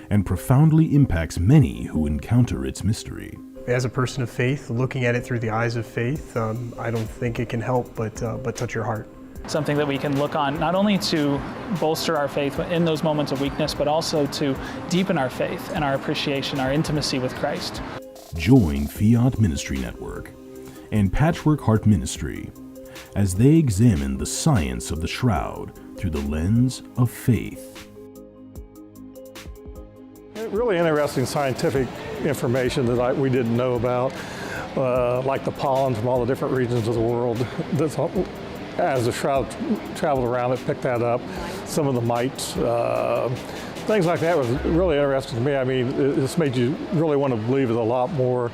and profoundly impacts many who encounter its mystery. As a person of faith, looking at it through the eyes of faith, I don't think it can help but touch your heart. Something that we can look on not only to bolster our faith in those moments of weakness, but also to deepen our faith and our appreciation, our intimacy with Christ. Join Fiat Ministry Network and Patchwork Heart Ministry as they examine the science of the shroud through the lens of faith. Really interesting scientific information that we didn't know about, like the pollen from all the different regions of the world. As the shroud traveled around, it picked that up. Some of the mites, things like that was really interesting to me. I mean, this made you really want to believe it a lot more.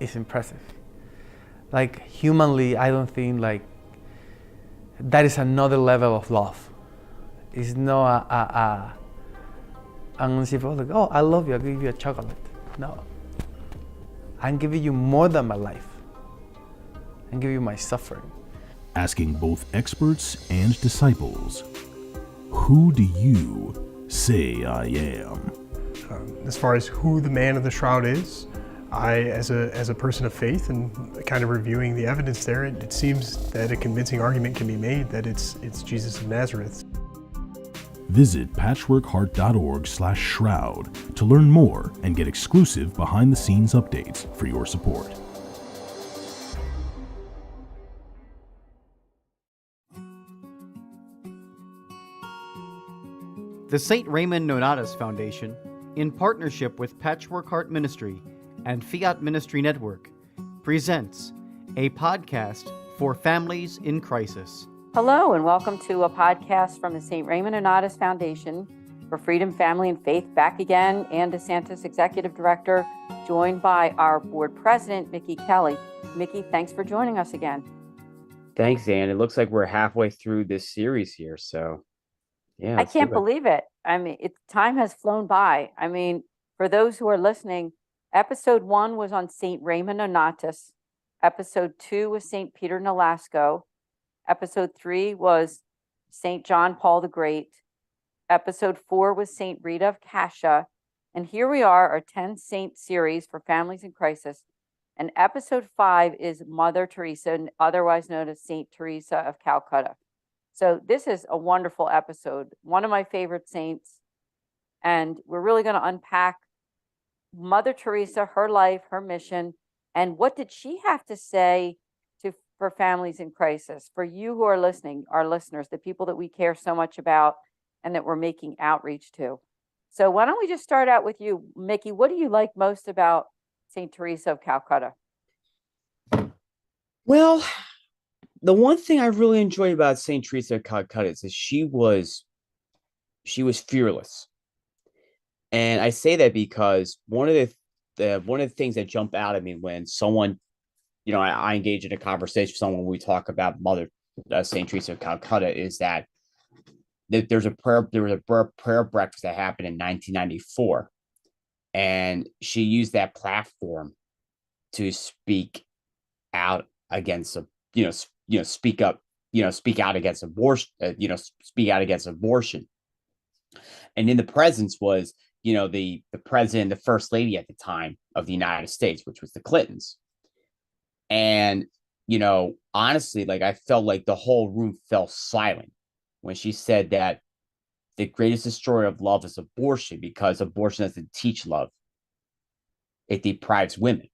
It's impressive. Like, humanly, I don't think that is another level of love. It's not I'm gonna see people like, oh, I love you, I'll give you a chocolate. No. I'm giving you more than my life. I'm giving you my suffering. Asking both experts and disciples, who do you say I am? As far as who the man of the shroud is, as a person of faith and kind of reviewing the evidence there, it seems that a convincing argument can be made that it's Jesus of Nazareth. Visit patchworkheart.org/shroud to learn more and get exclusive behind-the-scenes updates for your support. The St. Raymond Nonnatus Foundation, in partnership with Patchwork Heart Ministry and Fiat Ministry Network, presents a podcast for families in crisis. Hello, and welcome to a podcast from the St. Raymond Nonnatus Foundation for Freedom, Family, and Faith. Back again, and DeSantis Executive Director, joined by our board president, Mickey Kelly. Mickey, thanks for joining us again. Thanks, Ann. It looks like we're halfway through this series here, so yeah. I can't believe it. I mean, time has flown by. I mean, for those who are listening, episode 1 was on St. Raymond Nonnatus. Episode 2 was St. Peter Nolasco. Episode 3 was St. John Paul the Great. Episode 4 was St. Rita of Cascia. And here we are, our 10 saint series for families in crisis. And episode 5 is Mother Teresa, otherwise known as St. Teresa of Calcutta. So this is a wonderful episode, one of my favorite saints. And we're really going to unpack Mother Teresa, her life, her mission, and what did she have to say for families in crisis, for you who are listening, our listeners, the people that we care so much about and that we're making outreach to. So why don't we just start out with you, Mickey? What do you like most about St. Teresa of Calcutta? Well, the one thing I really enjoy about St. Teresa of Calcutta is that she was fearless. And I say that because one of the things that jump out at me when someone, I engage in a conversation with someone when we talk about Mother St. Teresa of Calcutta is that there was a prayer breakfast that happened in 1994, and she used that platform to speak out against speak out against abortion, speak out against abortion. And in the presence was, the president, the first lady at the time of the United States, which was the Clintons. And, honestly, I felt like the whole room fell silent when she said that the greatest destroyer of love is abortion, because abortion doesn't teach love. It deprives women.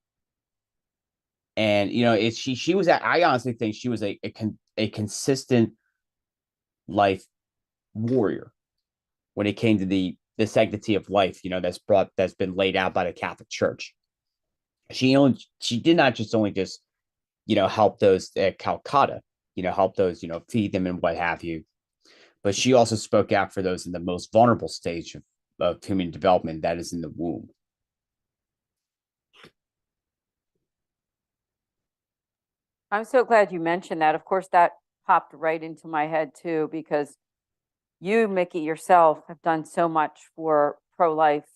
And, she was, I honestly think she was a consistent life warrior when it came to the sanctity of life, that's been laid out by the Catholic Church. She did not just help those at Calcutta, help those, feed them and what have you. But she also spoke out for those in the most vulnerable stage of human development, that is in the womb. I'm so glad you mentioned that. Of course, that popped right into my head too, because you, Mickey, yourself have done so much for pro-life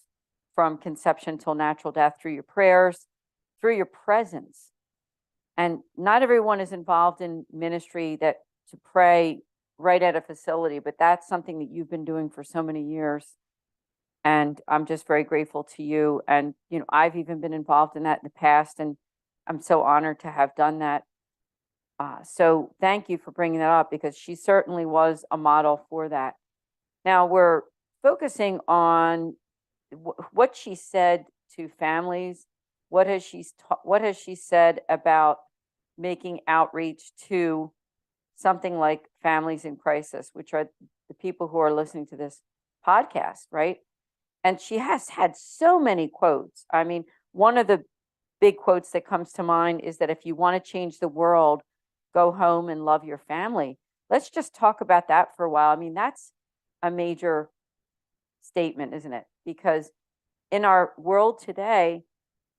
from conception till natural death through your prayers, through your presence. And not everyone is involved in ministry to pray right at a facility, but that's something that you've been doing for so many years. And I'm just very grateful to you. And, I've even been involved in that in the past, and I'm so honored to have done that. So thank you for bringing that up, because she certainly was a model for that. Now we're focusing on what she said to families. What has she said about making outreach to something like families in crisis, which are the people who are listening to this podcast, right? And she has had so many quotes. I mean, one of the big quotes that comes to mind is that if you want to change the world, go home and love your family. Let's just talk about that for a while. I mean, that's a major statement, isn't it? Because in our world today,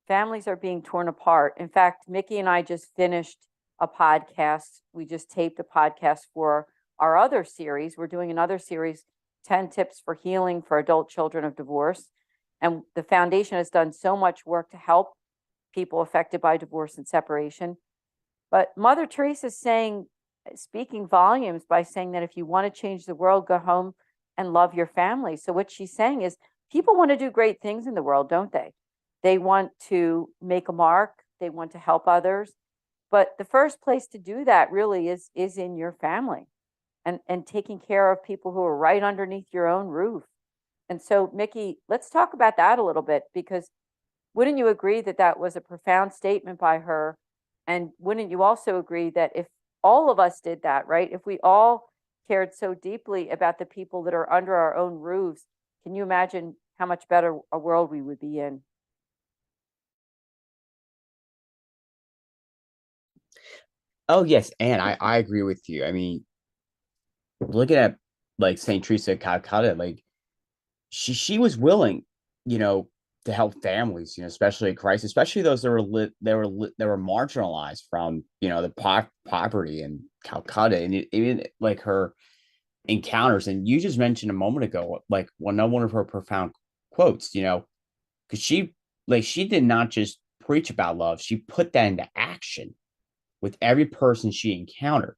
families are being torn apart. In fact, Mickey and I just finished a podcast. We just taped a podcast for our other series. We're doing another series, 10 Tips for Healing for Adult Children of Divorce. And the foundation has done so much work to help people affected by divorce and separation. But Mother Teresa is speaking volumes by saying that if you want to change the world, go home and love your family. So what she's saying is, people want to do great things in the world, don't they? They want to make a mark. They want to help others. But the first place to do that really is in your family, and taking care of people who are right underneath your own roof. And so, Mickey, let's talk about that a little bit, because wouldn't you agree that that was a profound statement by her? And wouldn't you also agree that if all of us did that, right? If we all cared so deeply about the people that are under our own roofs, can you imagine how much better a world we would be in? Oh yes, and I agree with you. I mean, looking at like Saint Teresa of Calcutta, like she was willing, you know, to help families, especially in crisis, especially those that were marginalized from, the poverty in Calcutta, and even like her encounters. And you just mentioned a moment ago, like one of her profound quotes, because she did not just preach about love; she put that into action with every person she encountered,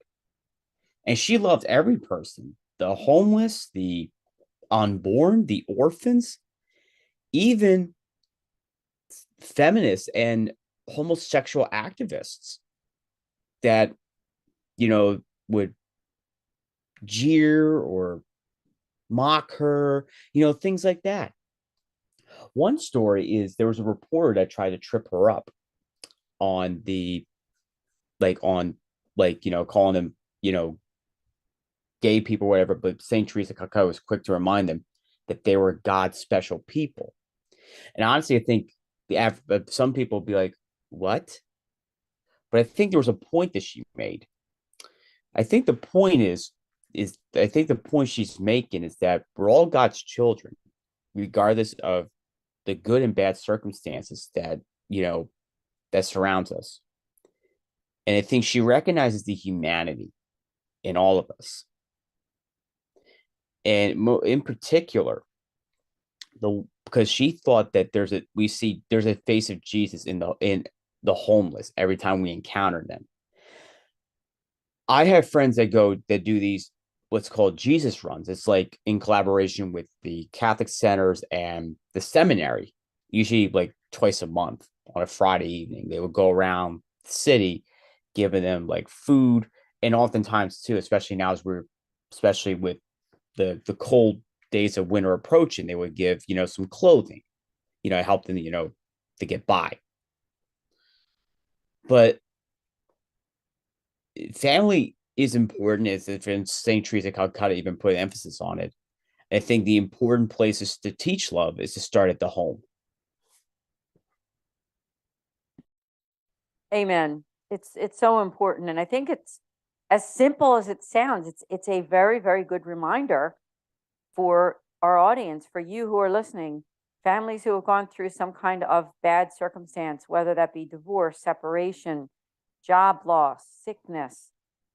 and she loved every person, the homeless, the unborn, the orphans, even feminists and homosexual activists that would jeer or mock her, things like that. One story is there was a reporter that tried to trip her up on calling them, gay people, whatever, but St. Teresa of Calcutta was quick to remind them that they were God's special people. And honestly, I think some people be like, what? But I think there was a point that she made. I think the point the point she's making is that we're all God's children, regardless of the good and bad circumstances that surrounds us. And I think she recognizes the humanity in all of us, and in particular, because she thought that there's a face of Jesus in the homeless every time we encounter them. I have friends that do these what's called Jesus runs. It's like in collaboration with the Catholic centers and the seminary, usually like twice a month on a Friday evening. They would go around the city, giving them like food, and oftentimes too, especially with the cold days of winter approaching, they would give some clothing, help them to get by. But family is important, as if in St. Teresa of Calcutta even put emphasis on it. I think the important places to teach love is to start at the home. Amen. It's so important, and I think it's as simple as it sounds. It's a very, very good reminder for our audience, for you who are listening, families who have gone through some kind of bad circumstance, whether that be divorce, separation, job loss, sickness,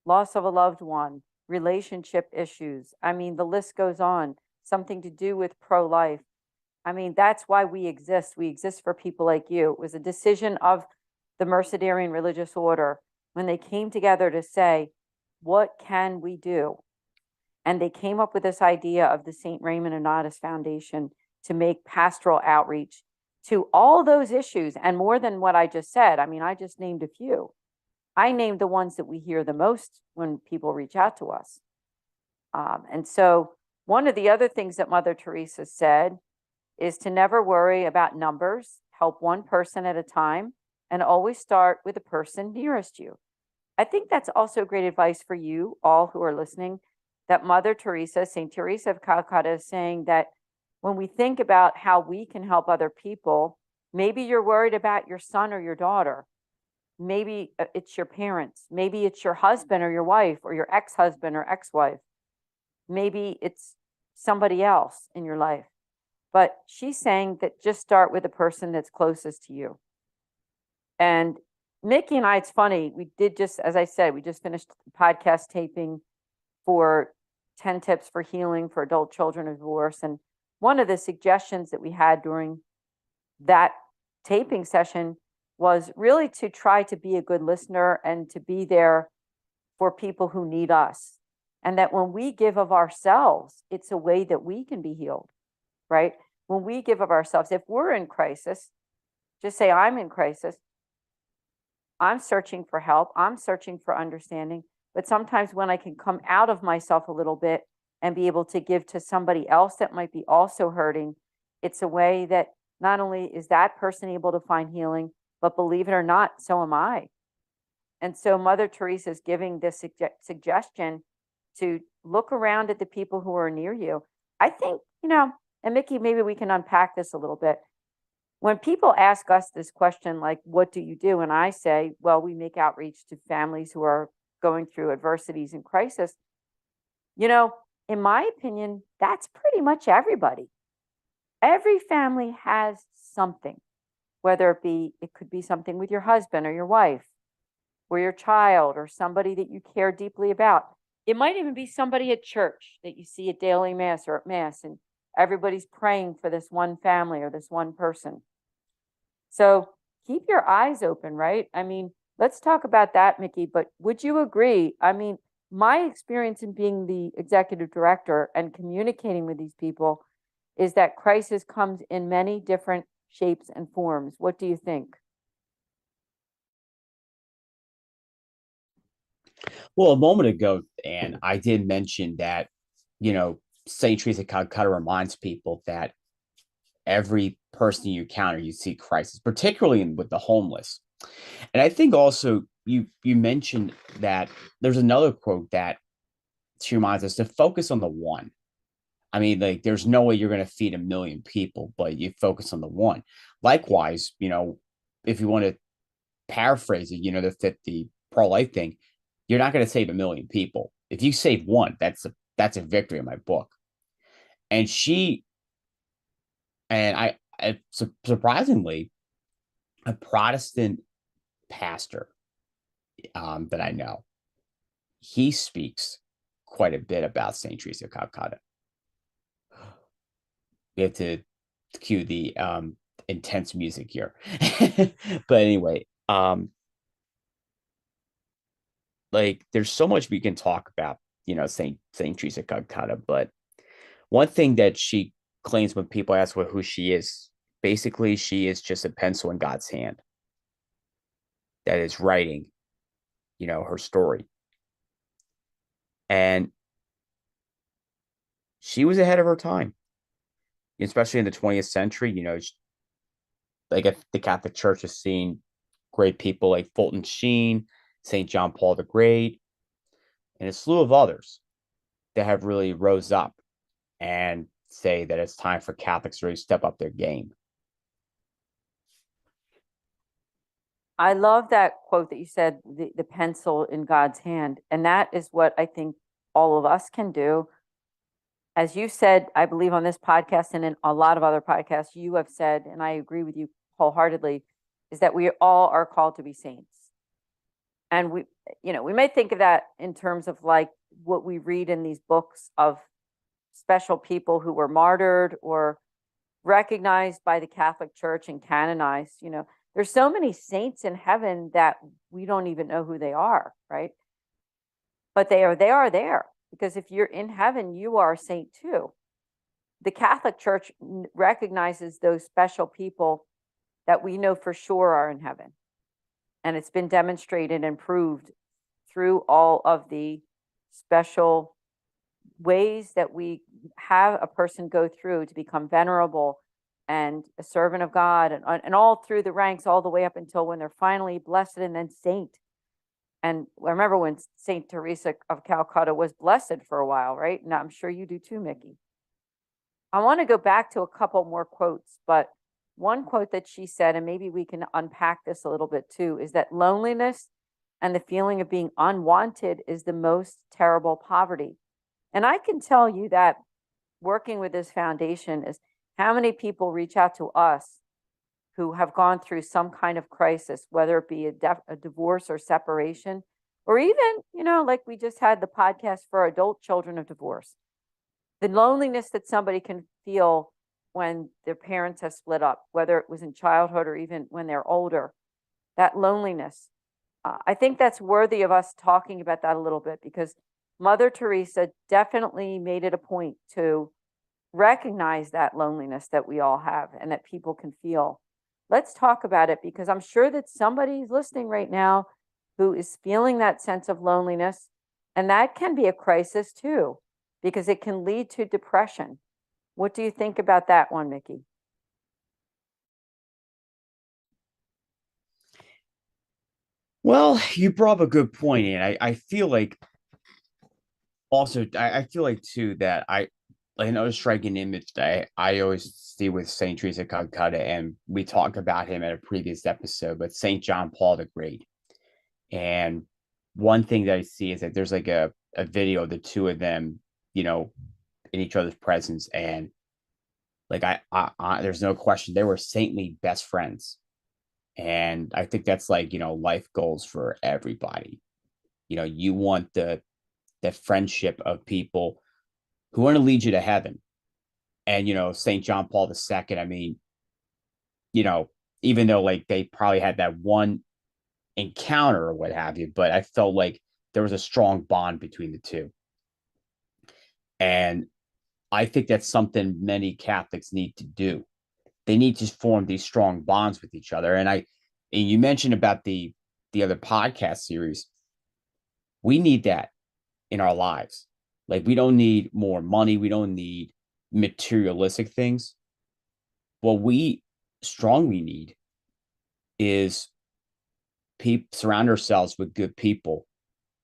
loss of a loved one, relationship issues. I mean, the list goes on. Something to do with pro-life. I mean, that's why we exist. We exist for people like you. It was a decision of the Mercedarian religious order when they came together to say, what can we do? And they came up with this idea of the St. Raymond Nonnatus Foundation to make pastoral outreach to all those issues and more than what I just said. I mean, I just named a few. I named the ones that we hear the most when people reach out to us. And so one of the other things that Mother Teresa said is to never worry about numbers, help one person at a time, and always start with the person nearest you. I think that's also great advice for you all who are listening, that Mother Teresa, St. Teresa of Calcutta, is saying that when we think about how we can help other people, maybe you're worried about your son or your daughter. Maybe it's your parents. Maybe it's your husband or your wife or your ex-husband or ex-wife. Maybe it's somebody else in your life. But she's saying that just start with the person that's closest to you. And Mickey and I, it's funny, we did just, as I said, we just finished the podcast taping for 10 tips for healing for adult children of divorce. And one of the suggestions that we had during that taping session was really to try to be a good listener and to be there for people who need us. And that when we give of ourselves, it's a way that we can be healed, right? When we give of ourselves, if we're in crisis, just say, I'm in crisis. I'm searching for help. I'm searching for understanding. But sometimes when I can come out of myself a little bit and be able to give to somebody else that might be also hurting, it's a way that not only is that person able to find healing, but believe it or not, so am I. And so Mother Teresa is giving this suggestion to look around at the people who are near you. I think, and Mickey, maybe we can unpack this a little bit. When people ask us this question, like, what do you do? And I say, well, we make outreach to families who are going through adversities and crisis. In my opinion, that's pretty much everybody. Every family has something, whether it could be something with your husband or your wife or your child or somebody that you care deeply about. It might even be somebody at church that you see at daily mass or at mass, and everybody's praying for this one family or this one person. So keep your eyes open, right? I mean, let's talk about that, Mickey, but would you agree? I mean, my experience in being the executive director and communicating with these people is that crisis comes in many different shapes and forms. What do you think? Well, a moment ago, Anne, I did mention that, St. Teresa of Calcutta reminds people that every person you encounter, you see crisis, particularly with the homeless. And I think also you mentioned that there's another quote that she reminds us to focus on the one. I mean, like, there's no way you're going to feed 1 million people, but you focus on the one. Likewise, if you want to paraphrase it, the pro-life thing, you're not going to save 1 million people. If you save one, that's a victory in my book. And surprisingly, a Protestant pastor that I know, he speaks quite a bit about St. Teresa of Calcutta. We have to cue the intense music here. But anyway, there's so much we can talk about, St. Teresa of Calcutta. But one thing that she claims when people ask her who she is, basically she is just a pencil in God's hand that is writing, her story. And she was ahead of her time, especially in the 20th century. The Catholic Church has seen great people like Fulton Sheen, St. John Paul the Great, and a slew of others that have really rose up and say that it's time for Catholics to really step up their game. I love that quote that you said, the pencil in God's hand. And that is what I think all of us can do. As you said, I believe on this podcast and in a lot of other podcasts, you have said, and I agree with you wholeheartedly, is that we all are called to be saints. And we may think of that in terms of like what we read in these books of special people who were martyred or recognized by the Catholic Church and canonized. There's so many saints in heaven that we don't even know who they are, right? But they are there, because if you're in heaven, you are a saint too. the Catholic Church recognizes those special people that we know for sure are in heaven. And it's been demonstrated and proved through all of the special ways that we have a person go through to become venerable and a servant of God, and all through the ranks, all the way up until when they're finally blessed and then saint. And I remember when Saint Teresa of Calcutta was blessed for a while, right? And I'm sure you do too, Mickey. I want to go back to a couple more quotes, but one quote that she said, and maybe we can unpack this a little bit too, is that loneliness and the feeling of being unwanted is the most terrible poverty. And I can tell you that working with this foundation is how many people reach out to us who have gone through some kind of crisis, whether it be a divorce or separation, or even, like we just had the podcast for adult children of divorce. The loneliness that somebody can feel when their parents have split up, whether it was in childhood or even when they're older, that loneliness. I think that's worthy of us talking about that a little bit, because Mother Teresa definitely made it a point to recognize that loneliness that we all have and that people can feel. Let's talk about it, because I'm sure that somebody's listening right now who is feeling that sense of loneliness, and that can be a crisis too, because it can lead to depression. What do you think about that one, Mickey? Well, you brought up a good point, and I feel like also I feel like too that another striking image that I always see with Saint Teresa of Calcutta, and we talked about him at a previous episode, but Saint John Paul the Great. And one thing that I see is that there's like a video of the two of them, in each other's presence, and like I there's no question they were saintly best friends. And I think that's like, life goals for everybody. You want the friendship of people who want to lead you to heaven. And, St. John Paul II, I mean, even though like they probably had that one encounter or what have you, but I felt like there was a strong bond between the two. And I think that's something many Catholics need to do. They need to form these strong bonds with each other. And you mentioned about the other podcast series. We need that in our lives. Like, we don't need more money. We don't need materialistic things. What we strongly need is surround ourselves with good people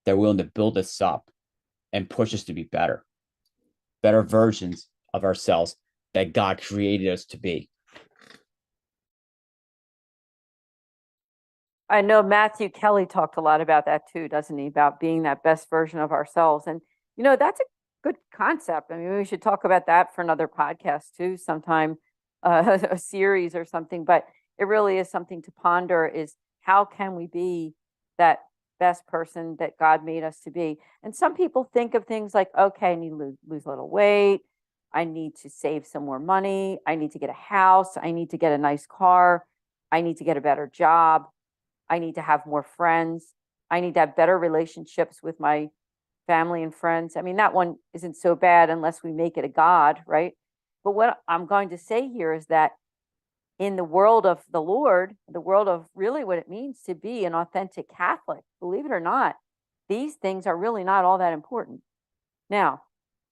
that are willing to build us up and push us to be better versions of ourselves that God created us to be. I know Matthew Kelly talked a lot about that too, doesn't he? About being that best version of ourselves. And, that's a good concept. I mean, we should talk about that for another podcast too, sometime, a series or something. But it really is something to ponder, is how can we be that best person that God made us to be? And some people think of things like, okay, I need to lose a little weight. I need to save some more money. I need to get a house. I need to get a nice car. I need to get a better job. I need to have more friends. I need to have better relationships with my family and friends. I mean, that one isn't so bad unless we make it a God, right? But what I'm going to say here is that in the world of the Lord, the world of really what it means to be an authentic Catholic, believe it or not, these things are really not all that important. Now,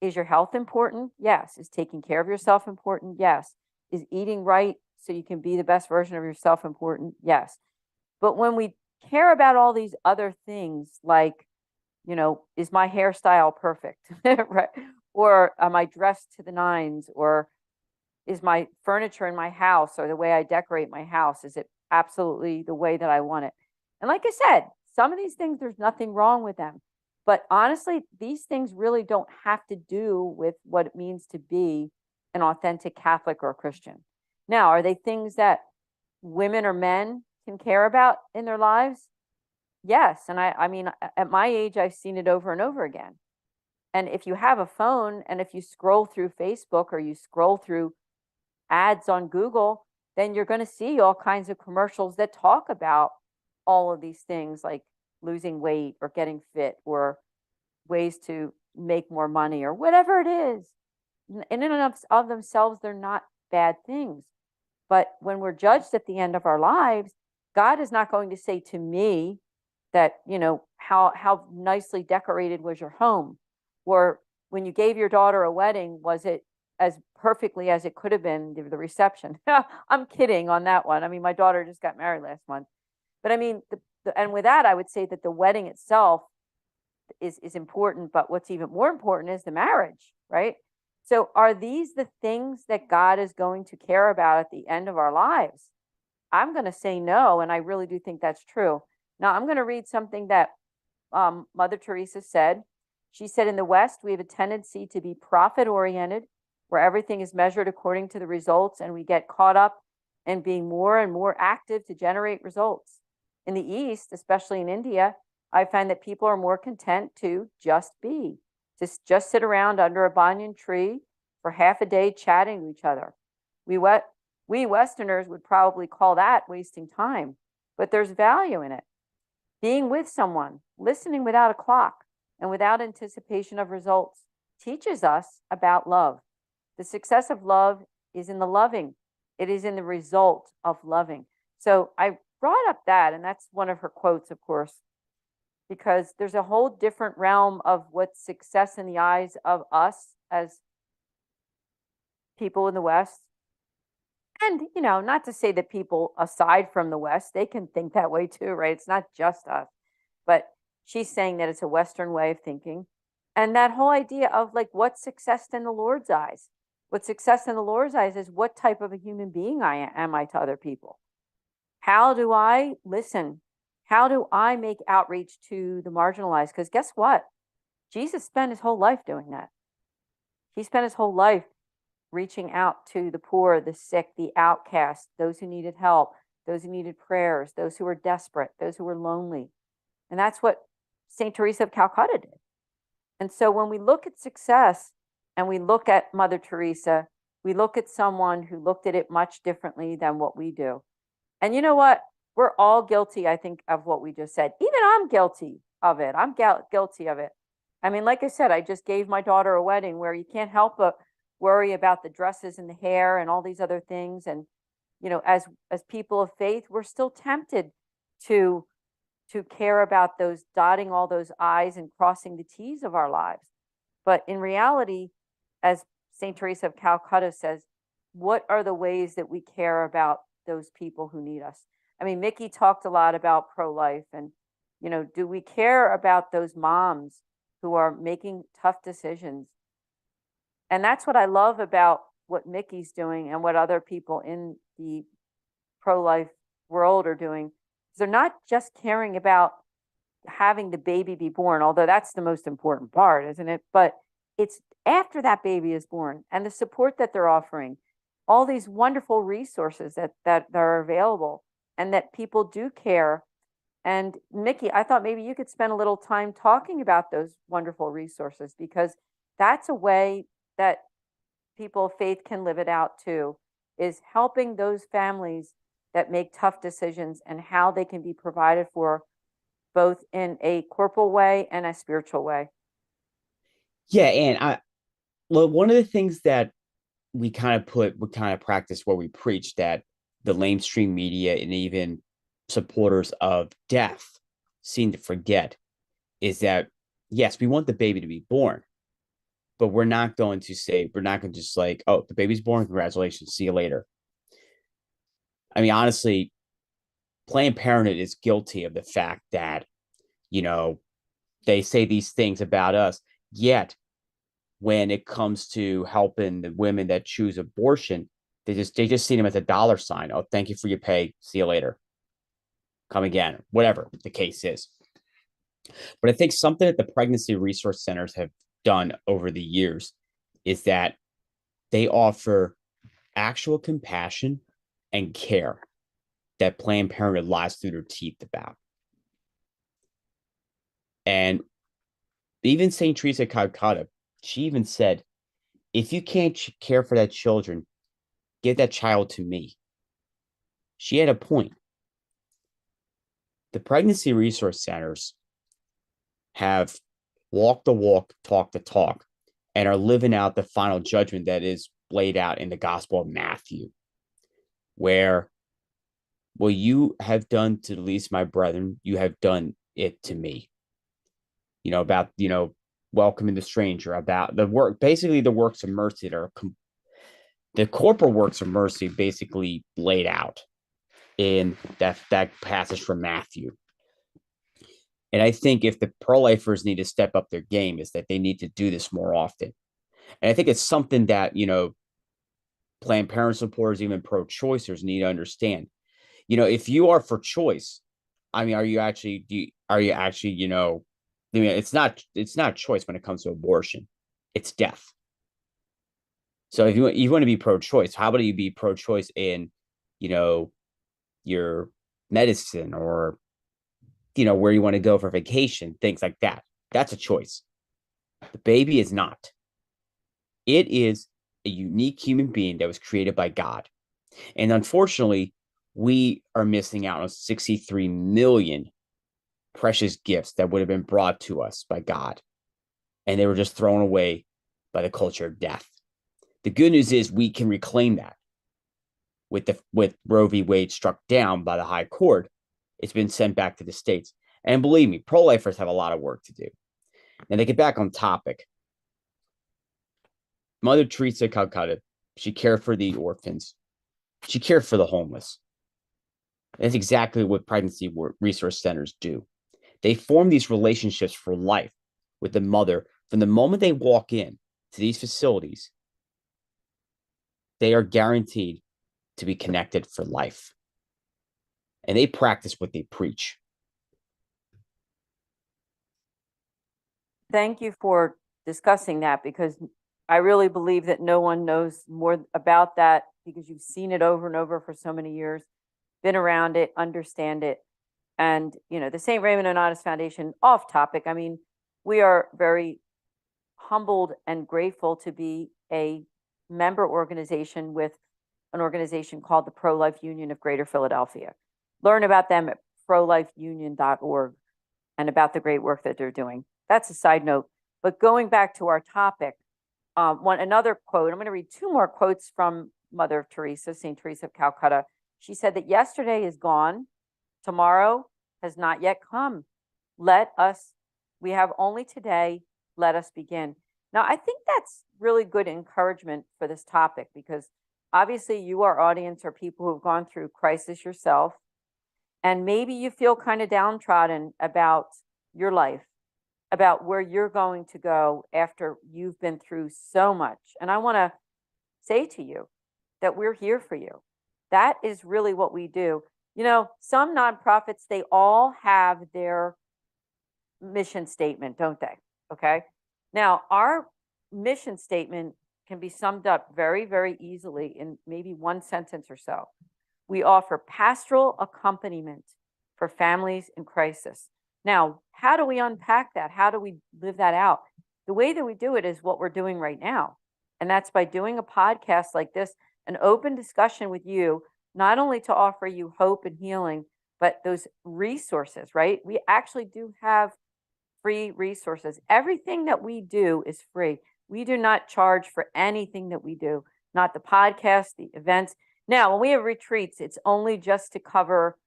is your health important? Yes. Is taking care of yourself important? Yes. Is eating right so you can be the best version of yourself important? Yes. But when we care about all these other things, like, is my hairstyle perfect? Right? Or am I dressed to the nines? Or is my furniture in my house, or the way I decorate my house, is it absolutely the way that I want it? And like I said, some of these things, there's nothing wrong with them. But honestly, these things really don't have to do with what it means to be an authentic Catholic or a Christian. Now, are they things that women or men can care about in their lives? Yes. And I mean, at my age, I've seen it over and over again. And if you have a phone, and if you scroll through Facebook, or you scroll through ads on Google, then you're going to see all kinds of commercials that talk about all of these things, like losing weight or getting fit or ways to make more money or whatever it is. in and of themselves, they're not bad things. But when we're judged at the end of our lives, God is not going to say to me that, how nicely decorated was your home? Or when you gave your daughter a wedding, was it as perfectly as it could have been, the reception? I'm kidding on that one. I mean, my daughter just got married last month. But I mean, and with that, I would say that the wedding itself is important, but what's even more important is the marriage, right? So are these the things that God is going to care about at the end of our lives? I'm going to say no, and I really do think that's true. Now, I'm going to read something that Mother Teresa said. She said, in the West, we have a tendency to be profit-oriented, where everything is measured according to the results, and we get caught up in being more and more active to generate results. In the East, especially in India, I find that people are more content to just be, just sit around under a banyan tree for half a day chatting to each other. We Westerners would probably call that wasting time, but there's value in it. Being with someone, listening without a clock and without anticipation of results, teaches us about love. The success of love is in the loving. It is in the result of loving. So I brought up that, and that's one of her quotes, of course, because there's a whole different realm of what's success in the eyes of us as people in the West. And, not to say that people aside from the West, they can think that way too, right? It's not just us. But she's saying that it's a Western way of thinking. And that whole idea of like, what's success in the Lord's eyes? What success in the Lord's eyes is what type of a human being am I to other people? How do I listen? How do I make outreach to the marginalized? Because guess what? Jesus spent his whole life doing that. He spent his whole life reaching out to the poor, the sick, the outcast, those who needed help, those who needed prayers, those who were desperate, those who were lonely. And that's what St. Teresa of Calcutta did. And so when we look at success and we look at Mother Teresa, we look at someone who looked at it much differently than what we do. And you know what? We're all guilty, I think, of what we just said. Even I'm guilty of it. I'm guilty of it. I mean, like I said, I just gave my daughter a wedding where you can't help but worry about the dresses and the hair and all these other things. And, as people of faith, we're still tempted to care about those, dotting all those I's and crossing the T's of our lives. But in reality, as St. Teresa of Calcutta says, what are the ways that we care about those people who need us? I mean, Mickey talked a lot about pro-life, and, do we care about those moms who are making tough decisions? And that's what I love about what Mickey's doing and what other people in the pro-life world are doing. They're not just caring about having the baby be born, although that's the most important part, isn't it? But it's after that baby is born and the support that they're offering, all these wonderful resources that are available, and that people do care. And Mickey, I thought maybe you could spend a little time talking about those wonderful resources, because that's a way that people of faith can live it out too, is helping those families that make tough decisions and how they can be provided for, both in a corporal way and a spiritual way. Yeah, and one of the things that we kind of practice what we preach, that the mainstream media and even supporters of death seem to forget, is that yes, we want the baby to be born, but we're not going to just like, oh, the baby's born, congratulations, see you later. I mean, honestly, Planned Parenthood is guilty of the fact that, they say these things about us, yet when it comes to helping the women that choose abortion, they just see them as a dollar sign. Oh, thank you for your pay. See you later. Come again, whatever the case is. But I think something that the pregnancy resource centers have done over the years is that they offer actual compassion and care that Planned Parenthood lies through their teeth about. And even St. Teresa of Calcutta, she even said, if you can't care for that children, give that child to me. She had a point. The pregnancy resource centers have walked the walk, talk the talk, and are living out the final judgment that is laid out in the Gospel of Matthew, where what you have done to the least of my brethren, you have done it to me. About, welcoming the stranger, about the work, basically the works of mercy that are the corporal works of mercy basically laid out in that passage from Matthew. And I think if the pro-lifers need to step up their game, is that they need to do this more often. And I think it's something that, Planned Parenthood supporters, even pro-choicers, need to understand. If you are for choice, I mean, it's not choice when it comes to abortion, it's death. So if you want to be pro-choice, how about you be pro-choice in, your medicine, or, where you want to go for vacation, things like that. That's a choice. The baby is not. It is a unique human being that was created by God. And unfortunately, we are missing out on 63 million precious gifts that would have been brought to us by God. And they were just thrown away by the culture of death. The good news is we can reclaim that. With Roe v. Wade struck down by the High Court, it's been sent back to the states. And believe me, pro-lifers have a lot of work to do. Now, to get back on topic, Mother Teresa of Calcutta, she cared for the orphans. She cared for the homeless. That's exactly what pregnancy resource centers do. They form these relationships for life with the mother. From the moment they walk in to these facilities, they are guaranteed to be connected for life. And they practice what they preach. Thank you for discussing that, because I really believe that no one knows more about that, because you've seen it over and over for so many years, been around it, understand it. And, the St. Raymond Nonnatus Foundation, off topic, I mean, we are very humbled and grateful to be a member organization with an organization called the Pro-Life Union of Greater Philadelphia. Learn about them at prolifeunion.org and about the great work that they're doing. That's a side note. But going back to our topic, another quote, I'm going to read two more quotes from Mother Teresa, St. Teresa of Calcutta. She said that yesterday is gone, tomorrow has not yet come. We have only today, let us begin. Now, I think that's really good encouragement for this topic, because obviously you, our audience, are people who've gone through crisis yourself, and maybe you feel kind of downtrodden about your life, about where you're going to go after you've been through so much. And I want to say to you that we're here for you. That is really what we do. Some nonprofits, they all have their mission statement, don't they? Okay. Now, our mission statement can be summed up very, very easily in maybe one sentence or so. We offer pastoral accompaniment for families in crisis. Now, how do we unpack that? How do we live that out? The way that we do it is what we're doing right now. And that's by doing a podcast like this, an open discussion with you, not only to offer you hope and healing, but those resources, right? We actually do have free resources. Everything that we do is free. We do not charge for anything that we do, not the podcast, the events. Now, when we have retreats, it's only just to cover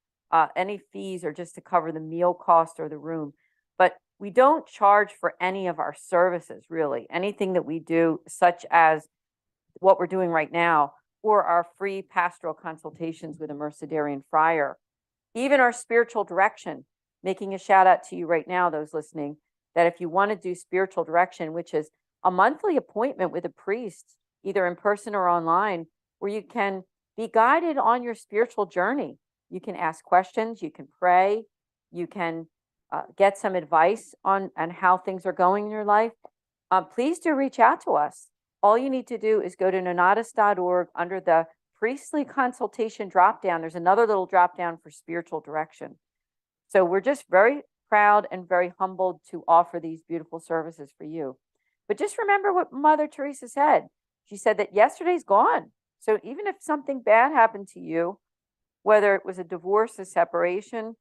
any fees, or just to cover the meal cost or the room. But we don't charge for any of our services, really. Anything that we do, such as what we're doing right now, or our free pastoral consultations with a Mercedarian friar, even our spiritual direction, making a shout out to you right now, those listening, that if you want to do spiritual direction, which is a monthly appointment with a priest, either in person or online, where you can be guided on your spiritual journey. You can ask questions, you can pray, you can get some advice on how things are going in your life. Please do reach out to us. All you need to do is go to nonnatus.org under the priestly consultation dropdown. There's another little dropdown for spiritual direction. So we're just very proud and very humbled to offer these beautiful services for you. But just remember what Mother Teresa said. She said that yesterday's gone. So even if something bad happened to you, whether it was a divorce, a separation,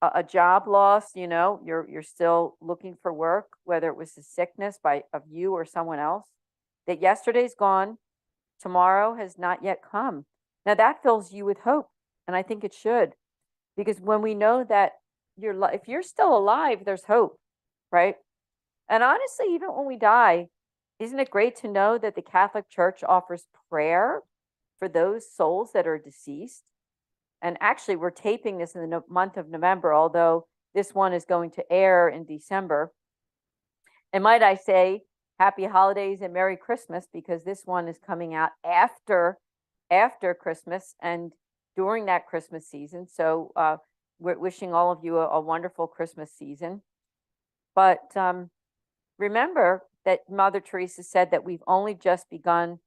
a job loss, you know, you're still looking for work, whether it was a sickness of you or someone else, that yesterday's gone, tomorrow has not yet come. Now that fills you with hope, and I think it should, because when we know that if you're still alive, there's hope, right? And honestly, even when we die, isn't it great to know that the Catholic Church offers prayer for those souls that are deceased? And actually, we're taping this in the month of November, although this one is going to air in December. And might I say, happy holidays and Merry Christmas, because this one is coming out after Christmas and during that Christmas season. So we're wishing all of you a wonderful Christmas season. But remember that Mother Teresa said that we've only just begun,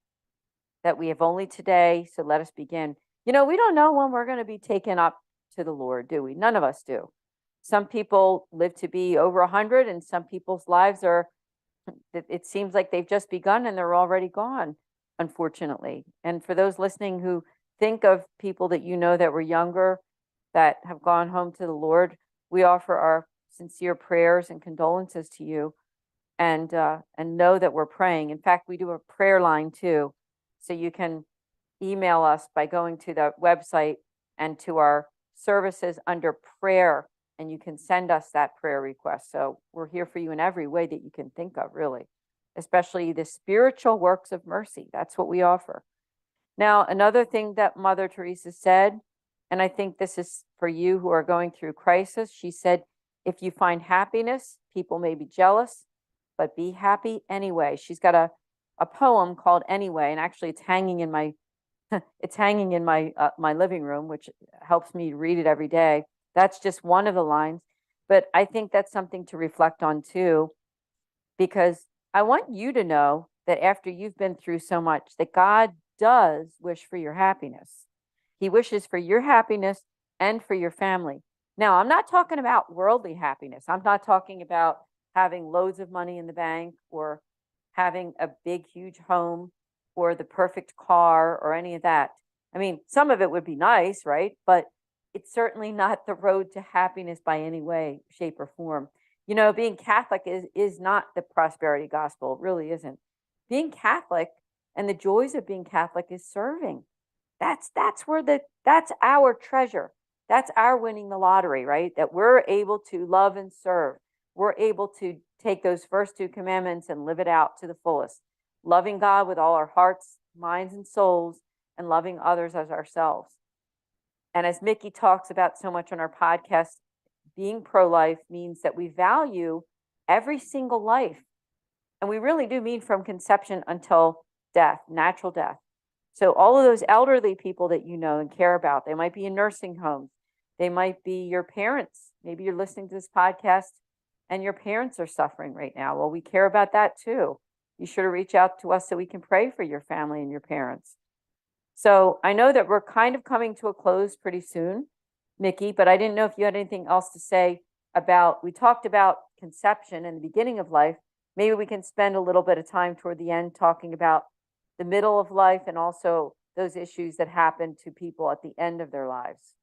that we have only today, so let us begin. You know, we don't know when we're going to be taken up to the Lord, do we? None of us do. Some people live to be over 100, and some people's lives it seems like they've just begun and they're already gone, unfortunately. And for those listening who think of people that you know that were younger, that have gone home to the Lord, we offer our sincere prayers and condolences to you, and know that we're praying. In fact, we do a prayer line too, so you can email us by going to the website and to our services under prayer, and you can send us that prayer request. So we're here for you in every way that you can think of, really, especially the spiritual works of mercy. That's what we offer. Now, another thing that Mother Teresa said, and I think this is for you who are going through crisis, she said, if you find happiness, people may be jealous, but be happy anyway. She's got a poem called Anyway, and actually it's hanging in my my living room, which helps me read it every day. That's just one of the lines, but I think that's something to reflect on too, because I want you to know that after you've been through so much, that God does wish for your happiness. He wishes for your happiness and for your family. Now, I'm not talking about worldly happiness. I'm not talking about having loads of money in the bank or having a big, huge home or the perfect car or any of that. I mean, some of it would be nice, right? But it's certainly not the road to happiness by any way, shape, or form. You know, being Catholic is not the prosperity gospel. It really isn't. Being Catholic and the joys of being Catholic is serving. That's our treasure. That's our winning the lottery, right? That we're able to love and serve. We're able to take those first two commandments and live it out to the fullest. Loving God with all our hearts, minds, and souls, and loving others as ourselves. And as Mickey talks about so much on our podcast, being pro-life means that we value every single life. And we really do mean from conception until death, natural death. So all of those elderly people that you know and care about, they might be in nursing homes. They might be your parents. Maybe you're listening to this podcast and your parents are suffering right now. Well, we care about that too. You should reach out to us so we can pray for your family and your parents. So I know that we're kind of coming to a close pretty soon, Mickey, but I didn't know if you had anything else to say we talked about conception and the beginning of life. Maybe we can spend a little bit of time toward the end talking about the middle of life and also those issues that happen to people at the end of their lives.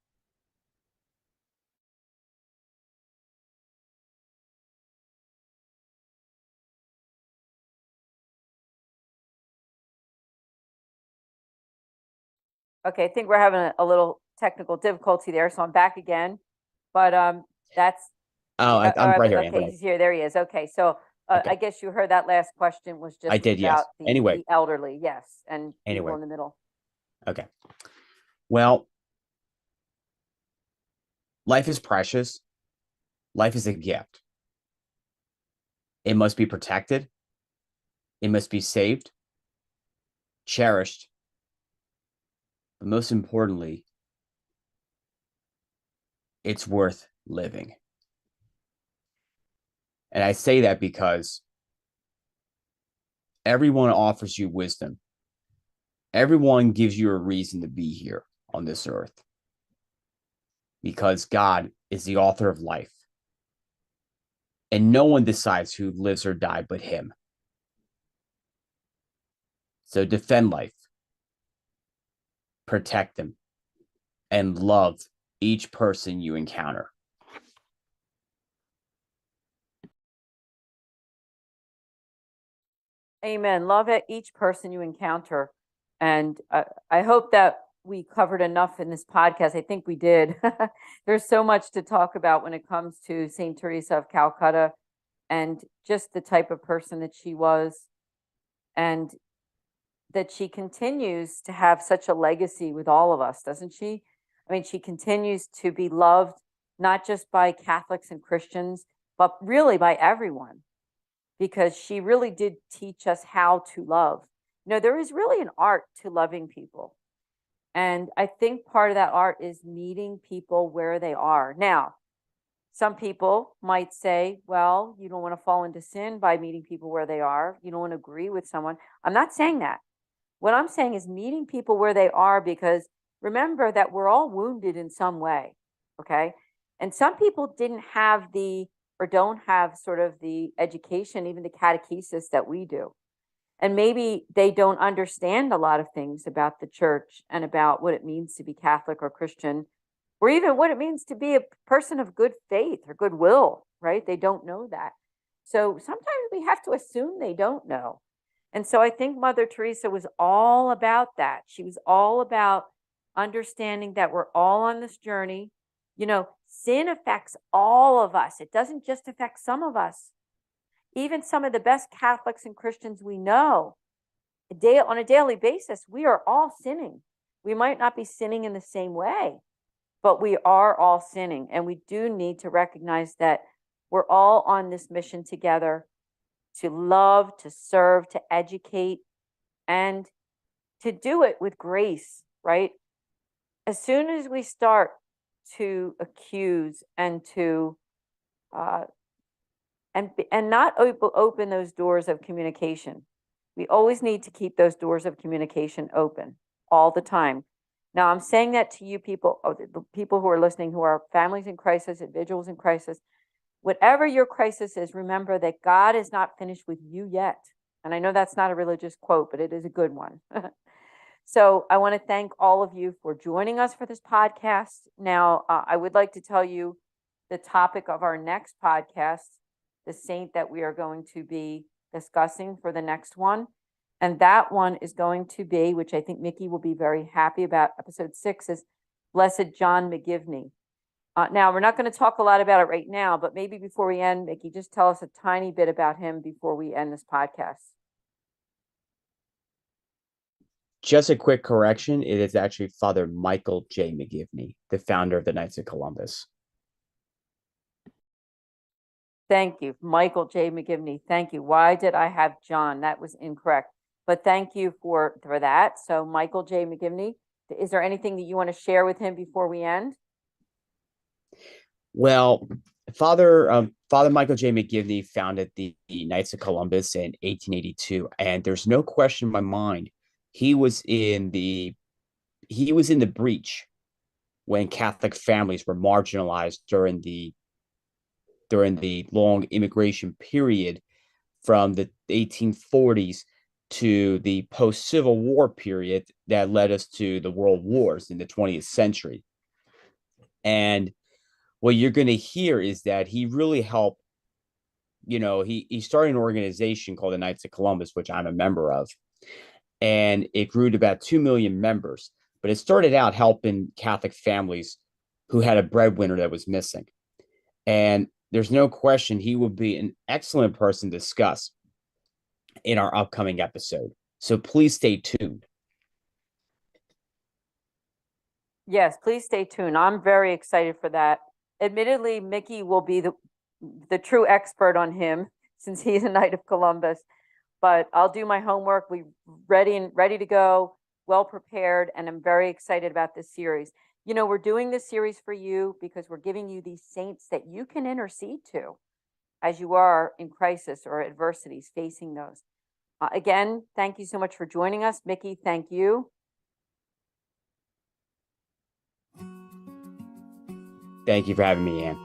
Okay, I think we're having a little technical difficulty there, so I'm back again. But that's I'm right here. Okay, he's here. There he is. Okay, so Okay. I guess you heard that last question was just I did, yes. about Anyway. the elderly, yes, and Anyway. people in the middle. Okay. Well, life is precious. Life is a gift. It must be protected. It must be saved, cherished, but most importantly, it's worth living. And I say that because everyone offers you wisdom. Everyone gives you a reason to be here on this earth, because God is the author of life. And no one decides who lives or dies but him. So defend life, protect them, and love each person you encounter. Amen. Love each person you encounter. And I hope that we covered enough in this podcast. I think we did. There's so much to talk about when it comes to St. Teresa of Calcutta and just the type of person that she was, and that she continues to have such a legacy with all of us, doesn't she? I mean, she continues to be loved, not just by Catholics and Christians, but really by everyone, because she really did teach us how to love. You know, there is really an art to loving people. And I think part of that art is meeting people where they are. Now, some people might say, well, you don't want to fall into sin by meeting people where they are. You don't want to agree with someone. I'm not saying that. What I'm saying is meeting people where they are, because remember that we're all wounded in some way, okay? And some people didn't have or don't have sort of the education, even the catechesis that we do. And maybe they don't understand a lot of things about the church and about what it means to be Catholic or Christian, or even what it means to be a person of good faith or goodwill, right? They don't know that. So sometimes we have to assume they don't know. And so I think Mother Teresa was all about that. She was all about understanding that we're all on this journey. You know, sin affects all of us. It doesn't just affect some of us. Even some of the best Catholics and Christians we know, on a daily basis, we are all sinning. We might not be sinning in the same way, but we are all sinning. And we do need to recognize that we're all on this mission together to love, to serve, to educate, and to do it with grace, right? As soon as we start to accuse and to and not open those doors of communication. We always need to keep those doors of communication open all the time. Now, I'm saying that to you people, the people who are listening, who are families in crisis, individuals in crisis. Whatever your crisis is, remember that God is not finished with you yet. And I know that's not a religious quote, but it is a good one. So I want to thank all of you for joining us for this podcast. Now, I would like to tell you the topic of our next podcast, the saint that we are going to be discussing for the next one. And that one is going to be, which I think Mickey will be very happy about, episode 6 is Blessed John McGivney. Now, we're not going to talk a lot about it right now, but maybe before we end, Mickey, just tell us a tiny bit about him before we end this podcast. Just a quick correction. It is actually Father Michael J. McGivney, the founder of the Knights of Columbus. Thank you, Michael J. McGivney. Thank you. Why did I have John? That was incorrect. But thank you for that. So Michael J. McGivney, is there anything that you want to share with him before we end? Well, Father Michael J. McGivney founded the Knights of Columbus in 1882, and there's no question in my mind he was in the breach when Catholic families were marginalized during the long immigration period from the 1840s to the post-Civil War period that led us to the world wars in the 20th century. And what you're going to hear is that he really helped, he started an organization called the Knights of Columbus, which I'm a member of, and it grew to about 2 million members. But it started out helping Catholic families who had a breadwinner that was missing. And there's no question he will be an excellent person to discuss in our upcoming episode. So please stay tuned. Yes, please stay tuned. I'm very excited for that. Admittedly, Mickey will be the true expert on him since he's a Knight of Columbus. But I'll do my homework. We're ready to go, well prepared, and I'm very excited about this series. You know, we're doing this series for you because we're giving you these saints that you can intercede to as you are in crisis or adversities, facing those. Again, thank you so much for joining us. Mickey, thank you. Thank you for having me, Ann.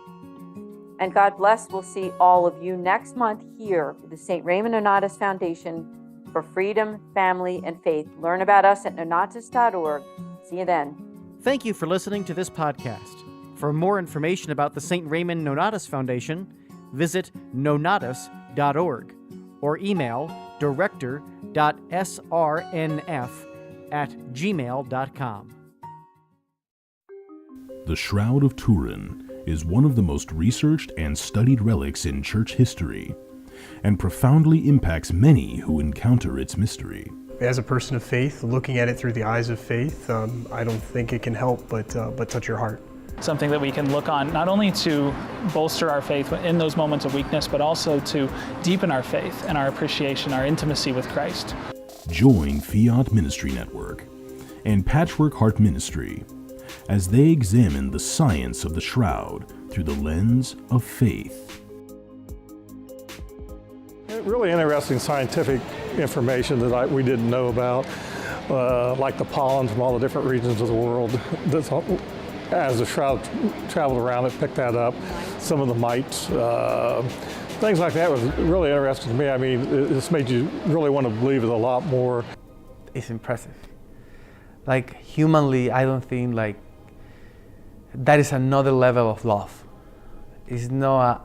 And God bless. We'll see all of you next month here at the St. Raymond Nonnatus Foundation for Freedom, Family, and Faith. Learn about us at nonnatus.org. See you then. Thank you for listening to this podcast. For more information about the St. Raymond Nonnatus Foundation, visit nonnatus.org or email director.srnf@gmail.com. The Shroud of Turin is one of the most researched and studied relics in church history, and profoundly impacts many who encounter its mystery. As a person of faith, looking at it through the eyes of faith, I don't think it can help but touch your heart. Something that we can look on not only to bolster our faith in those moments of weakness, but also to deepen our faith and our appreciation, our intimacy with Christ. Join Fiat Ministry Network and Patchwork Heart Ministry as they examine the science of the shroud through the lens of faith. Really interesting scientific information that we didn't know about, like the pollen from all the different regions of the world. As the shroud traveled around, it picked that up. Some of the mites, things like that was really interesting to me. I mean, this made you really want to believe it a lot more. It's impressive. Like humanly, I don't think like that is another level of love. It's not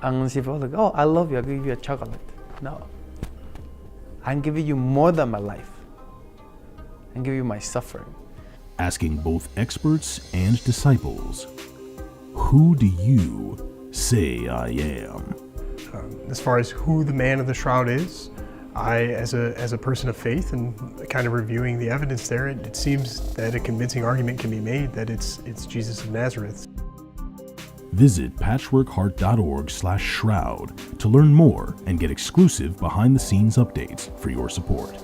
I'm like, oh, I love you, I'll give you a chocolate. No. I'm giving you more than my life. I'm giving you my suffering. Asking both experts and disciples, who do you say I am? As far as who the man of the shroud is, as a person of faith and kind of reviewing the evidence there, it seems that a convincing argument can be made that it's Jesus of Nazareth. Visit patchworkheart.org/shroud to learn more and get exclusive behind-the-scenes updates for your support.